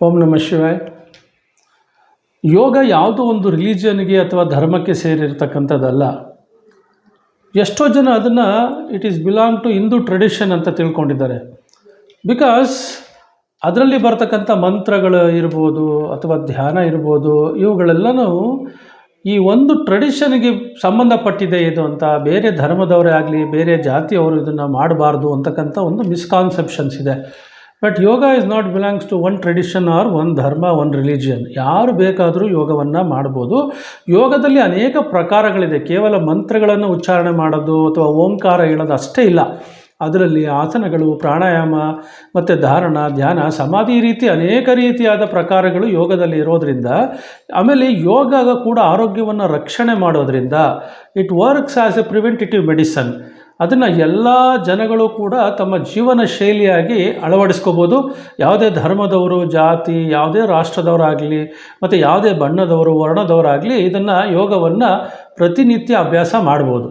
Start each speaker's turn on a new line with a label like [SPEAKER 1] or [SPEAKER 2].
[SPEAKER 1] ಓಂ ನಮಃ ಶಿವಾಯ. ಯೋಗ ಯಾವುದೋ ಒಂದು ರಿಲಿಜಿಯನ್ಗೆ ಅಥವಾ ಧರ್ಮಕ್ಕೆ ಸೇರಿರ್ತಕ್ಕಂಥದ್ದಲ್ಲ. ಎಷ್ಟೋ ಜನ ಅದನ್ನು it is belong to Hindu tradition ಅಂತ ತಿಳ್ಕೊಂಡಿದ್ದಾರೆ. ಬಿಕಾಸ್ ಅದರಲ್ಲಿ ಬರ್ತಕ್ಕಂಥ ಮಂತ್ರಗಳು ಇರ್ಬೋದು ಅಥವಾ ಧ್ಯಾನ ಇರ್ಬೋದು, ಇವುಗಳೆಲ್ಲನೂ ಈ ಒಂದು ಟ್ರೆಡಿಷನ್ಗೆ ಸಂಬಂಧಪಟ್ಟಿದೆ ಇದು ಅಂತ. ಬೇರೆ ಧರ್ಮದವರೇ ಆಗಲಿ ಬೇರೆ ಜಾತಿಯವರು ಇದನ್ನು ಮಾಡಬಾರ್ದು ಅಂತಕ್ಕಂಥ ಒಂದು ಮಿಸ್ಕಾನ್ಸೆಪ್ಷನ್ಸ್ ಇದೆ. But yoga is not belongs to one tradition or one dharma, one religion. ಯಾರು ಬೇಕಾದರೂ ಯೋಗವನ್ನು ಮಾಡ್ಬೋದು. ಯೋಗದಲ್ಲಿ ಅನೇಕ ಪ್ರಕಾರಗಳಿದೆ. ಕೇವಲ ಮಂತ್ರಗಳನ್ನು ಉಚ್ಚಾರಣೆ ಮಾಡೋದು ಅಥವಾ ಓಂಕಾರ ಹೇಳೋದು ಅಷ್ಟೇ ಇಲ್ಲ. ಅದರಲ್ಲಿ ಆಸನಗಳು, ಪ್ರಾಣಾಯಾಮ ಮತ್ತು ಧಾರಣ, ಧ್ಯಾನ, ಸಮಾಧಿ ರೀತಿ ಅನೇಕ ರೀತಿಯಾದ ಪ್ರಕಾರಗಳು ಯೋಗದಲ್ಲಿ ಇರೋದರಿಂದ, ಆಮೇಲೆ ಯೋಗ ಕೂಡ ಆರೋಗ್ಯವನ್ನು ರಕ್ಷಣೆ ಮಾಡೋದರಿಂದ it works as a preventive medicine. ಅದನ್ನು ಎಲ್ಲ ಜನಗಳು ಕೂಡ ತಮ್ಮ ಜೀವನ ಶೈಲಿಯಾಗಿ ಅಳವಡಿಸ್ಕೋಬೋದು. ಯಾವುದೇ ಧರ್ಮದವರು, ಜಾತಿ, ಯಾವುದೇ ರಾಷ್ಟ್ರದವರಾಗಲಿ ಮತ್ತು ಯಾವುದೇ ಬಣ್ಣದವರು, ವರ್ಣದವರಾಗಲಿ ಇದನ್ನು ಯೋಗವನ್ನು ಪ್ರತಿನಿತ್ಯ ಅಭ್ಯಾಸ ಮಾಡ್ಬೋದು.